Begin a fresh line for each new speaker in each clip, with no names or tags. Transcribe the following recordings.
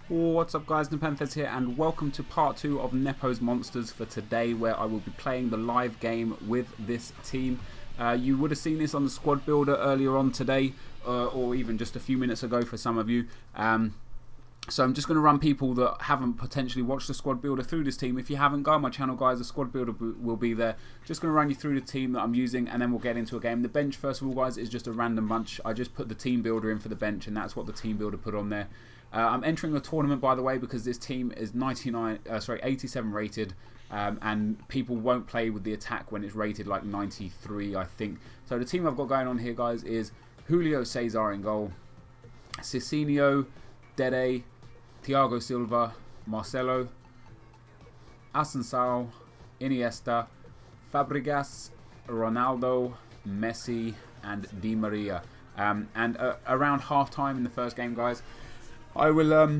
What's up guys, NepentheZ here and welcome to part 2 of Nepo's Monsters for today, where I will be playing the live game with this team. You would have seen this on the squad builder earlier on today, or even just a few minutes ago for some of you. So I'm just going to run people that haven't potentially watched the squad builder through this team. If you haven't, go on my channel guys, the squad builder will be there. Just going to run you through the team that I'm using and then we'll get into a game. The bench, first of all guys, is just a random bunch. I just put the team builder in for the bench and that's what the team builder put on there. I'm entering a tournament, by the way, because this team is 87 rated, and people won't play with the attack when it's rated like 93, I think. So the team I've got going on here, guys, is Julio Cesar in goal, Cicinho, Dede, Thiago Silva, Marcelo, Asensio, Iniesta, Fabregas, Ronaldo, Messi, and Di Maria. And around half time in the first game, guys, I will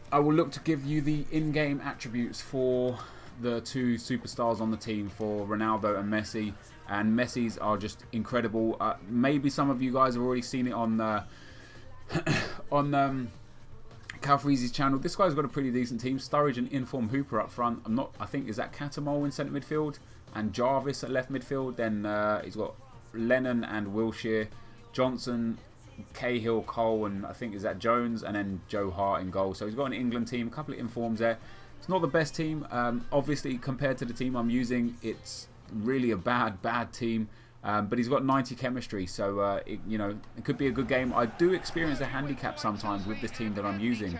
look to give you the in-game attributes for the two superstars on the team, for Ronaldo and Messi. And Messi's are just incredible. Maybe some of you guys have already seen it on Calfreezy's channel. This guy's got a pretty decent team. Sturridge and Inform Hooper up front. I think is that Catamol in centre midfield and Jarvis at left midfield. Then he's got Lennon and Wilshere, Johnson, Cahill, Cole, and I think is that Jones, and then Joe Hart in goal. So he's got an England team, a couple of informs there. It's not the best team, obviously compared to the team I'm using. It's really a bad team, but he's got 90 chemistry, so it could be a good game. I do experience a handicap sometimes with this team that I'm using,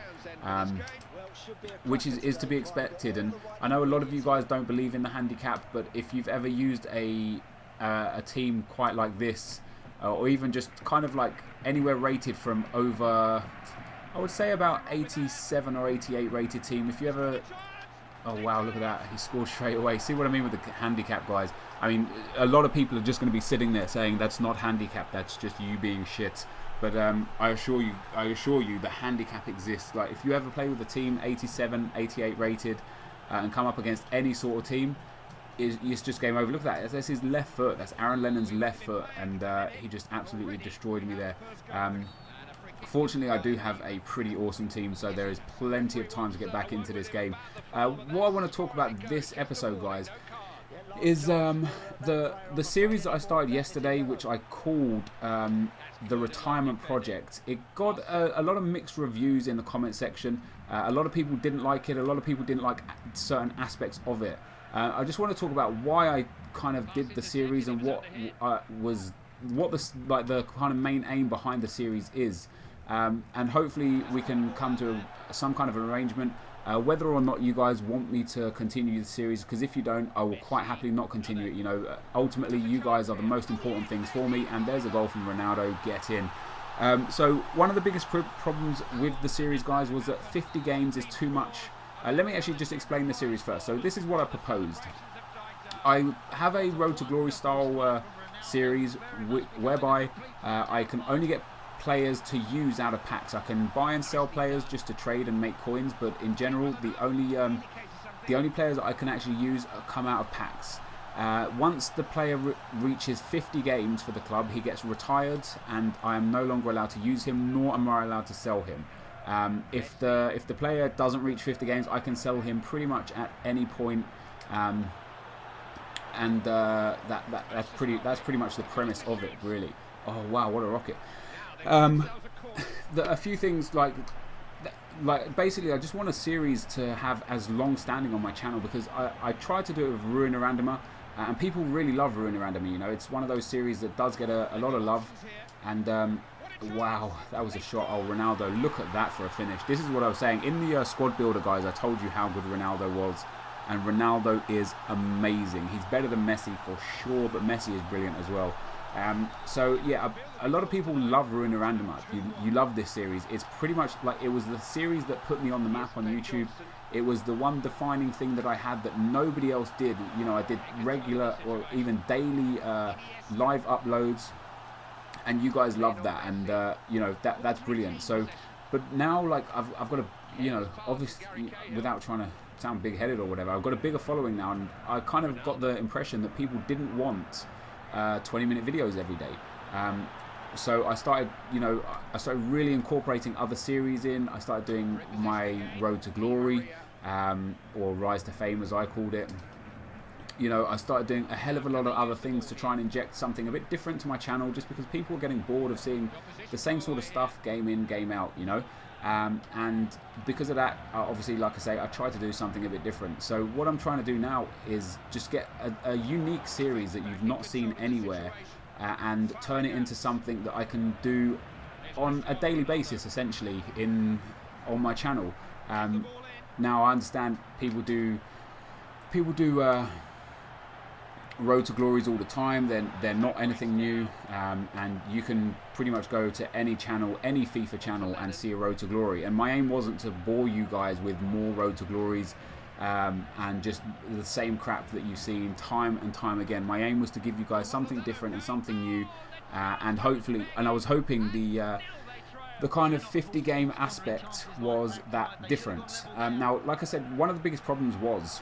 which is to be expected. And I know a lot of you guys don't believe in the handicap, but if you've ever used a team quite like this, or even just kind of like anywhere rated from over, I would say about 87 or 88 rated team. If you ever, oh wow, look at that, he scored straight away. See what I mean with the handicap, guys? I mean, a lot of people are just going to be sitting there saying that's not handicap, that's just you being shit. But I assure you, the handicap exists. Like if you ever play with a team 87, 88 rated, and come up against any sort of team, it's just game over. Look at that. That's his left foot. That's Aaron Lennon's left foot, and he just absolutely destroyed me there. Fortunately, I do have a pretty awesome team, so there is plenty of time to get back into this game. What I want to talk about this episode, guys, is the series that I started yesterday, which I called the Retirement Project. It got a lot of mixed reviews in the comment section. A lot of people didn't like it. A lot of people didn't like certain aspects of it. I just want to talk about why I kind of did the series and what the kind of main aim behind the series is, and hopefully we can come to some kind of arrangement, whether or not you guys want me to continue the series. Because if you don't, I will quite happily not continue it. You know, ultimately you guys are the most important things for me. And there's a goal from Ronaldo. Get in. So one of the biggest problems with the series, guys, was that 50 games is too much. Let me actually just explain the series first. So this is what I proposed. I have a Road to Glory style series whereby I can only get players to use out of packs. I can buy and sell players just to trade and make coins, but in general the only players that I can actually use come out of packs. Once the player reaches 50 games for the club, he gets retired and I am no longer allowed to use him, nor am I allowed to sell him. If the player doesn't reach 50 games, I can sell him pretty much at any point, and that's pretty much the premise of it, really. Oh wow, what a rocket! A few things like basically, I just want a series to have as long standing on my channel, because I tried to do it with Ruin Arandama, and people really love Ruin Arandama. You know, it's one of those series that does get a lot of love, and wow, that was a shot. Oh, Ronaldo, look at that for a finish. This is what I was saying. In the squad builder, guys, I told you how good Ronaldo was. And Ronaldo is amazing. He's better than Messi for sure, but Messi is brilliant as well. So, yeah, a lot of people love Ruin Arandama. You love this series. It's pretty much like it was the series that put me on the map on YouTube. It was the one defining thing that I had that nobody else did. You know, I did regular or even daily live uploads. And you guys love that, and you know, that's brilliant. So, but now, like, I've got a, you know, obviously, without trying to sound big-headed or whatever, I've got a bigger following now, and I kind of got the impression that people didn't want 20-minute videos every day. so I started, I started really incorporating other series in. I started doing my Road to Glory, or Rise to Fame as I called it. I started doing a hell of a lot of other things to try and inject something a bit different to my channel, just because people were getting bored of seeing the same sort of stuff game in, game out, and because of that, obviously, like I say, I tried to do something a bit different. So what I'm trying to do now is just get a unique series that you've not seen anywhere, and turn it into something that I can do on a daily basis, essentially, on my channel. Now I understand people do Road to Glories all the time. They're not anything new, and you can pretty much go to any channel, any FIFA channel, and see a Road to Glory. And my aim wasn't to bore you guys with more Road to Glories, and just the same crap that you've seen time and time again. My aim was to give you guys something different and something new, and hopefully, and I was hoping the kind of 50 game aspect was that different. Now, like I said, one of the biggest problems was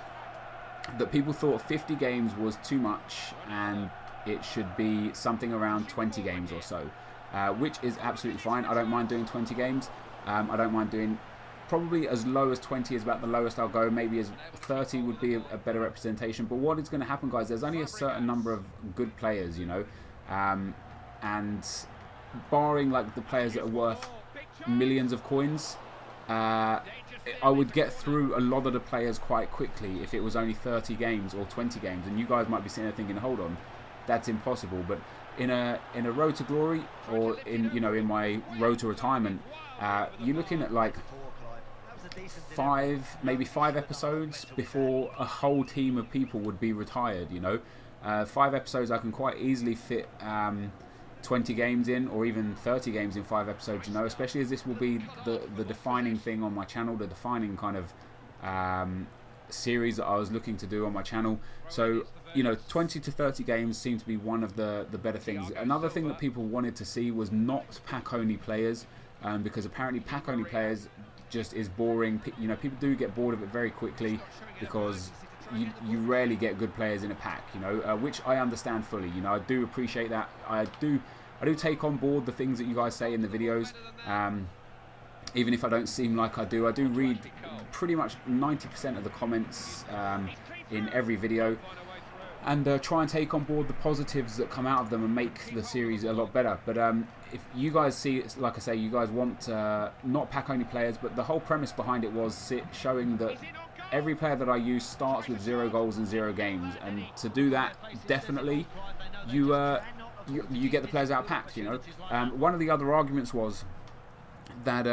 that people thought 50 games was too much and it should be something around 20 games or so, which is absolutely fine. I don't mind doing 20 games. I don't mind doing probably as low as 20 is about the lowest I'll go. Maybe as 30 would be a better representation. But what is going to happen, guys, there's only a certain number of good players, and barring like the players that are worth millions of coins, I would get through a lot of the players quite quickly if it was only 30 games or 20 games. And you guys might be sitting there thinking, hold on, that's impossible. But in a Road to Glory, or in my Road to Retirement, you're looking at like maybe five episodes before a whole team of people would be retired. 5 episodes I can quite easily fit 20 games in, or even 30 games in 5 episodes, especially as this will be the defining thing on my channel, the defining kind of series that I was looking to do on my channel. So 20 to 30 games seemed to be one of the better things. Another thing that people wanted to see was not pack only players, because apparently pack only players just is boring. People do get bored of it very quickly, because you rarely get good players in a pack, which I understand fully. I do appreciate that. I do take on board the things that you guys say in the videos, even if I don't seem like I do. I do read pretty much 90% of the comments in every video, and try and take on board the positives that come out of them and make the series a lot better. But if you guys see, like I say, you guys want not pack only players, but the whole premise behind it was showing that every player that I use starts with 0 goals and 0 games, and to do that, definitely, you get the players out of packs. One of the other arguments was that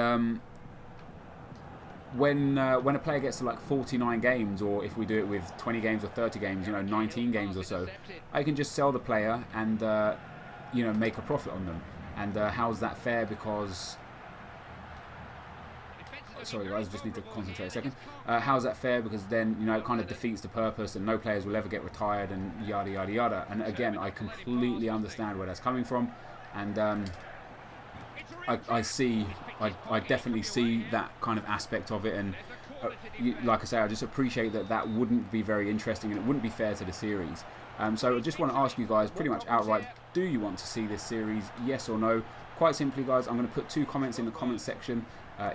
when a player gets to like 49 games, or if we do it with 20 games or 30 games, 19 games or so, I can just sell the player and make a profit on them. And how's that fair? Because sorry guys, just need to concentrate a second. How's that fair? Because then it kind of defeats the purpose, and no players will ever get retired, and yada yada yada. And again, I completely understand where that's coming from, and I definitely see that kind of aspect of it. And like I say, I just appreciate that wouldn't be very interesting, and it wouldn't be fair to the series. So I just want to ask you guys pretty much outright, do you want to see this series, yes or no? Quite simply, guys, I'm going to put 2 comments in the comment section.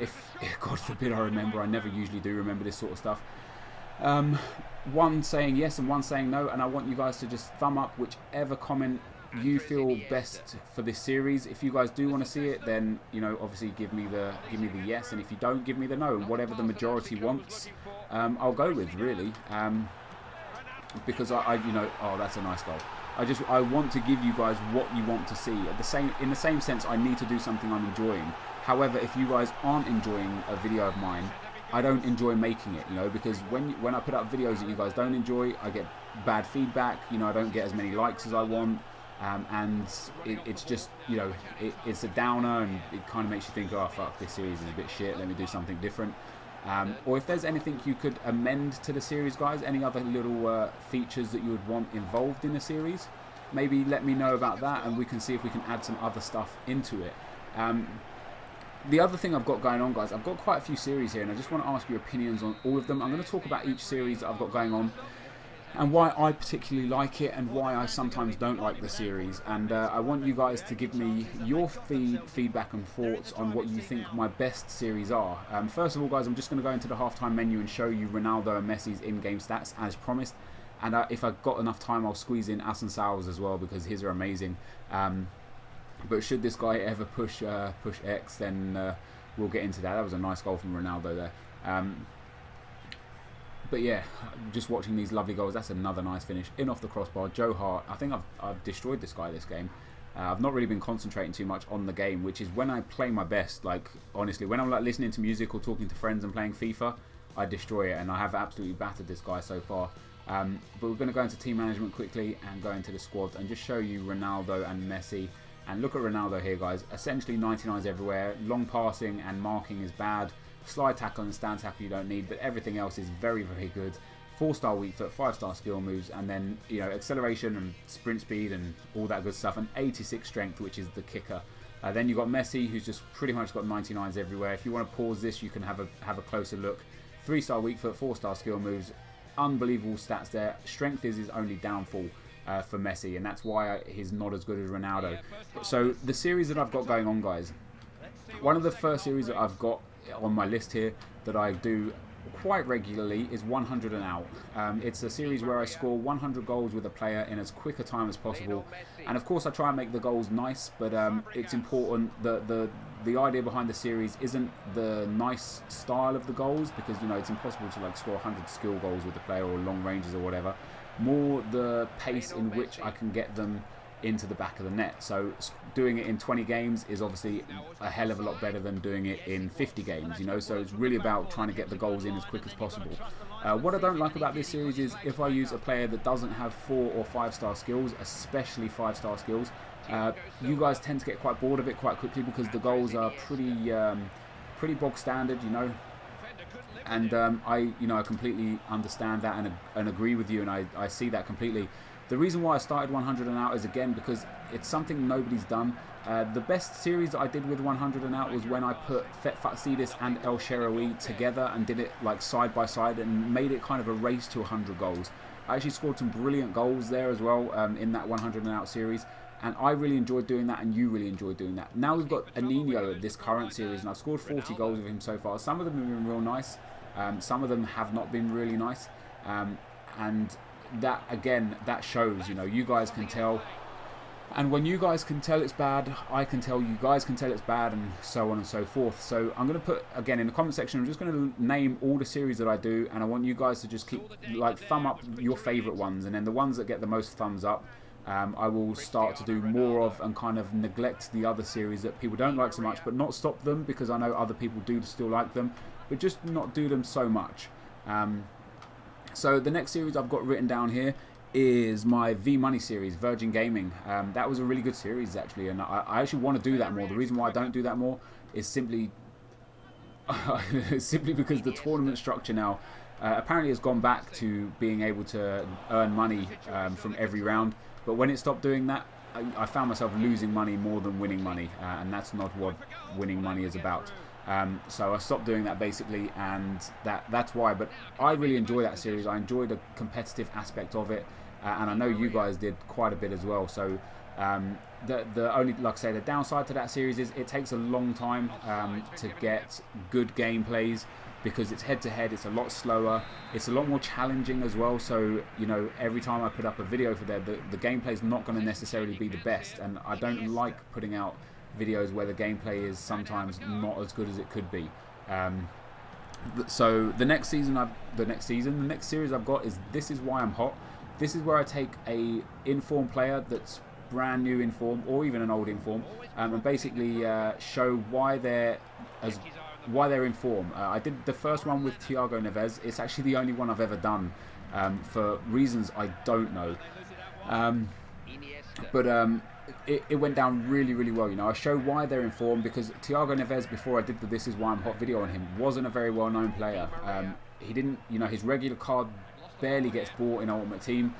If God forbid I remember, I never usually do remember this sort of stuff. One saying yes and one saying no, and I want you guys to just thumb up whichever comment you feel best for this series. If you guys do want to see it, then obviously give me the yes, and if you don't, give me the no. Whatever the majority wants, I'll go with, really, because oh, that's a nice goal. I want to give you guys what you want to see. In the same sense, I need to do something I'm enjoying. However, if you guys aren't enjoying a video of mine, I don't enjoy making it, because when I put up videos that you guys don't enjoy, I get bad feedback. I don't get as many likes as I want, and it's just it's a downer, and it kind of makes you think, oh fuck, this series is a bit shit, let me do something different. Or if there's anything you could amend to the series, guys, any other little features that you would want involved in the series, maybe let me know about that, and we can see if we can add some other stuff into it. The other thing I've got going on, guys, I've got quite a few series here, and I just want to ask your opinions on all of them. I'm going to talk about each series that I've got going on, and why I particularly like it and why I sometimes don't like the series. And I want you guys to give me your feedback and thoughts on what you think my best series are. First of all, guys, I'm just going to go into the halftime menu and show you Ronaldo and Messi's in-game stats as promised. And if I've got enough time, I'll squeeze in Asensao's as well, because his are amazing. But should this guy ever push X, then we'll get into that. That was a nice goal from Ronaldo there. But yeah, just watching these lovely goals. That's another nice finish. In off the crossbar. Joe Hart. I think I've destroyed this guy this game. I've not really been concentrating too much on the game, which is when I play my best. Like, honestly, when I'm like listening to music or talking to friends and playing FIFA, I destroy it. And I have absolutely battered this guy so far. But we're going to go into team management quickly and go into the squad and just show you Ronaldo and Messi. And look at Ronaldo here, guys. Essentially 99s everywhere. Long passing and marking is bad. Slide tackle and stand tackle you don't need, but everything else is very, very good. 4-star weak foot, 5-star skill moves, and then, you know, acceleration and sprint speed and all that good stuff, and 86 strength, which is the kicker. Then you've got Messi, who's just pretty much got 99s everywhere. If you want to pause this, you can have a closer look. 3-star weak foot, 4-star skill moves, unbelievable stats there. Strength is his only downfall for Messi, and that's why he's not as good as Ronaldo. So the series that I've got going on, guys, one of the first series that I've got on my list here that I do quite regularly is 100 and out. It's a series where I score 100 goals with a player in as quick a time as possible, and of course I try and make the goals nice, but it's important that the idea behind the series isn't the nice style of the goals, because, you know, it's impossible to like score 100 skill goals with the player or long ranges or whatever. More the pace in which I can get them into the back of the net. So doing it in 20 games is obviously a hell of a lot better than doing it in 50 games, you know. So it's really about trying to get the goals in as quick as possible. What I don't like about this series is if I use a player that doesn't have 4 or 5-star skills, especially 5-star skills, you guys tend to get quite bored of it quite quickly, because the goals are pretty bog standard, you know. And I completely understand that and agree with you, and I see that completely. The reason why I started 100 and out is, again, because it's something nobody's done. The best series that I did with 100 and out was when I put Fet Fatsidis and El Shaarawy together and did it like side by side and made it kind of a race to 100 goals. I actually scored some brilliant goals there as well in that 100 and out series, and I really enjoyed doing that, and you really enjoyed doing that. Now we've got a Nino at this current series, and I've scored 40 goals with him so far. Some of them have been real nice, some of them have not been really nice, and that, again, that shows, you know, you guys can tell, and when you guys can tell it's bad, I can tell you guys can tell it's bad, and so on and so forth. So I'm going to put, again, in the comment section, I'm just going to name all the series that I do, and I want you guys to just keep, like, thumb up your favourite ones, and then the ones that get the most thumbs up, I will start to do more of, and kind of neglect the other series that people don't like so much, but not stop them, because I know other people do still like them, but just not do them so much. So the next series I've got written down here is my V-Money series, Virgin Gaming. That was a really good series, actually, and I actually want to do that more. The reason why I don't do that more is simply because the tournament structure now apparently has gone back to being able to earn money from every round. But when it stopped doing that, I found myself losing money more than winning money, and that's not what winning money is about. So I stopped doing that, basically, and that's why. But I really enjoy that series. I enjoy the competitive aspect of it, and I know you guys did quite a bit as well. So the only, like I say, the downside to that series is it takes a long time to get good gameplays, because it's head to head. It's a lot slower. It's a lot more challenging as well. So, you know, every time I put up a video for there, the gameplay is not going to necessarily be the best, and I don't like putting out videos where the gameplay is sometimes not as good as it could be. So the next series I've got is This Is Why I'm Hot. This is where I take a in-form player that's brand new in form, or even an old in form, and basically show why they're in form. I did the first one with Thiago Neves. It's actually the only one I've ever done, for reasons I don't know. It went down really, really well. You know, I show why they're in form, because Thiago Neves, before I did the This Is Why I'm Hot video on him, wasn't a very well-known player. He didn't, you know, his regular card barely gets bought in Ultimate Team.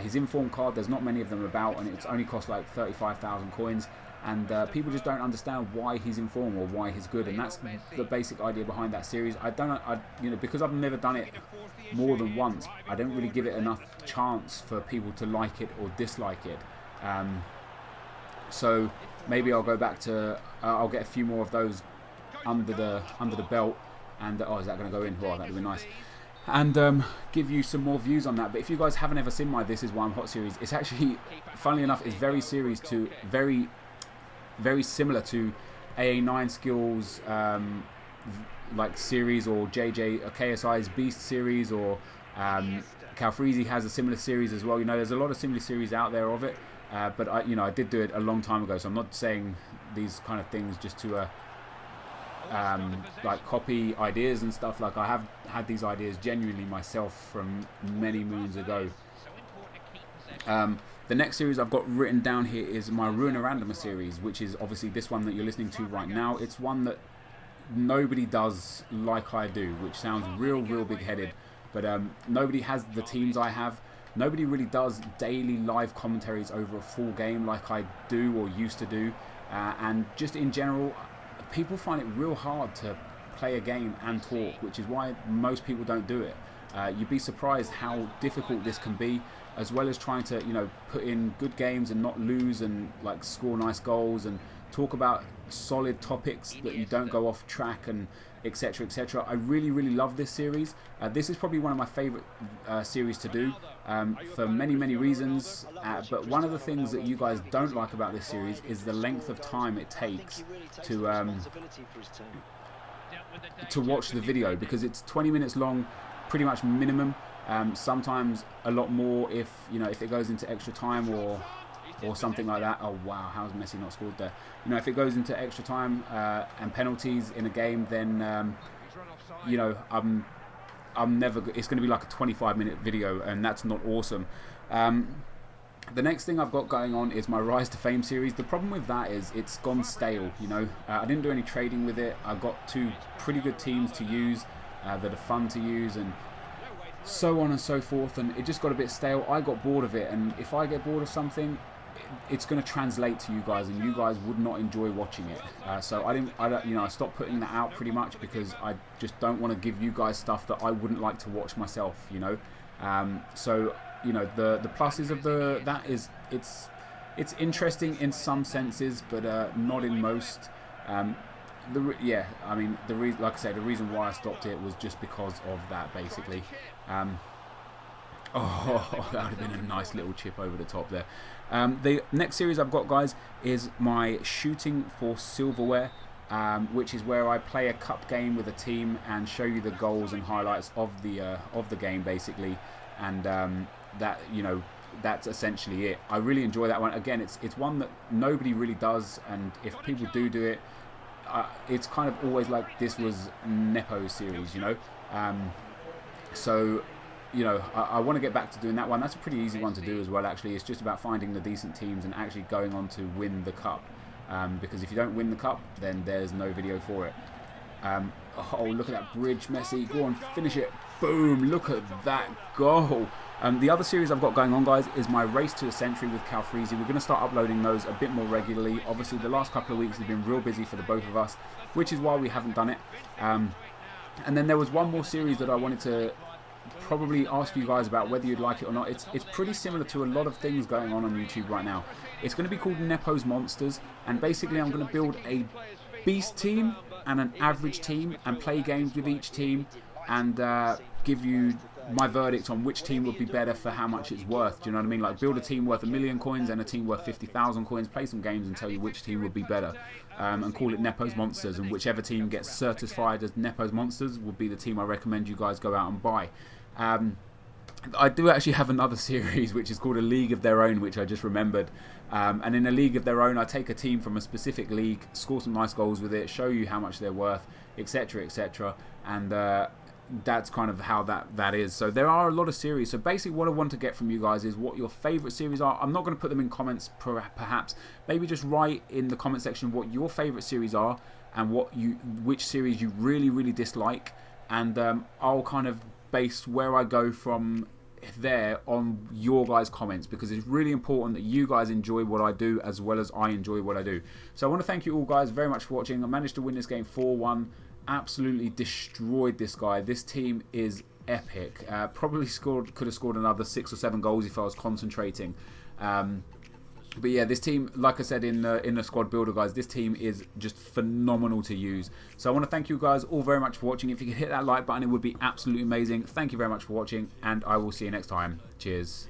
His inform card, there's not many of them about, and it's only cost like 35,000 coins. and people just don't understand why he's in form or why he's good, and that's the basic idea behind that series. Because I've never done it more than once, I don't really give it enough chance for people to like it or dislike it. So maybe I'll go back to I'll get a few more of those under the belt, and is that going to go in? Oh, that'd be nice. And give you some more views on that. But if you guys haven't ever seen my This Is Why I'm Hot series, it's actually, funnily enough, it's very similar to AA9 Skills like series, or JJ or KSI's Beast series, or Calfreezy has a similar series as well. There's a lot of similar series out there of it, but I did do it a long time ago, so I'm not saying these kind of things just to like copy ideas and stuff. Like, I have had these ideas genuinely myself from many moons ago. The next series I've got written down here is my Ruiner Randomer series, which is obviously this one that you're listening to right now. It's one that nobody does like I do, which sounds real big-headed, but nobody has the teams I have. Nobody really does daily live commentaries over a full game like I do or used to do, and just in general, people find it real hard to play a game and talk, which is why most people don't do it. You'd be surprised how difficult this can be, as well as trying to put in good games and not lose, and like score nice goals and talk about solid topics that you don't go off track, and etc, etc. I really love this series. This is probably one of my favorite series to do, for many reasons, but one of the things that you guys don't like about this series is the length of time it takes to watch the video, because it's 20 minutes long, pretty much minimum. Sometimes a lot more if it goes into extra time or something like that. Oh wow, how's Messi not scored there? If it goes into extra time and penalties in a game, then I'm never. It's going to be like a 25-minute video, and that's not awesome. The next thing I've got going on is my Rise to Fame series. The problem with that is it's gone stale. I didn't do any trading with it. I've got 2 pretty good teams to use that are fun to use, and so on and so forth, and it just got a bit stale. I got bored of it, and if I get bored of something, it's going to translate to you guys, and you guys would not enjoy watching it. So I stopped putting that out pretty much, because I just don't want to give you guys stuff that I wouldn't like to watch myself. So the pluses of that is it's interesting in some senses, but not in most. The reason why I stopped it was just because of that, basically. That would have been a nice little chip over the top there. The next series I've got, guys, is my Shooting for Silverware, which is where I play a cup game with a team and show you the goals and highlights of the game, basically, and that's essentially it. I really enjoy that one. Again, it's one that nobody really does, and if people do it, it's kind of always like this was Nepo's series, so I want to get back to doing that one. That's a pretty easy one to do as well, actually. It's just about finding the decent teams and actually going on to win the cup, because if you don't win the cup, then there's no video for it. Oh, look at that bridge, Messi. Go on, finish it. Boom, look at that goal. The other series I've got going on, guys, is my Race to a Century with Calfreezy. We're going to start uploading those a bit more regularly. Obviously, the last couple of weeks have been real busy for the both of us, which is why we haven't done it. And then there was one more series that I wanted to probably ask you guys about whether you'd like it or not. It's pretty similar to a lot of things going on YouTube right now. It's going to be called Nepo's Monsters, and basically I'm going to build a beast team and an average team and play games with each team, and give you my verdict on which team would be better for how much it's worth. Do you know what I mean? Like, build a team worth 1 million coins and a team worth 50,000 coins, play some games and tell you which team would be better, and call it Nepo's Monsters, and whichever team gets certified as Nepo's Monsters would be the team I recommend you guys go out and buy. I do actually have another series which is called A League of Their Own, which I just remembered, and in A League of Their Own I take a team from a specific league, score some nice goals with it, show you how much they're worth, etc, etc, and that's kind of how that is. So there are a lot of series. So basically what I want to get from you guys is what your favourite series are. I'm not going to put them in comments, perhaps. Maybe just write in the comment section what your favourite series are and which series you really dislike, and I'll kind of base where I go from there on your guys' comments, because it's really important that you guys enjoy what I do as well as I enjoy what I do. So I want to thank you all guys very much for watching. I managed to win this game 4-1. Absolutely destroyed this guy. This team is epic. Probably could have scored another 6 or 7 goals if I was concentrating. But yeah, this team, like I said in the squad builder, guys, this team is just phenomenal to use. So I want to thank you guys all very much for watching. If you could hit that like button, it would be absolutely amazing. Thank you very much for watching, and I will see you next time. Cheers.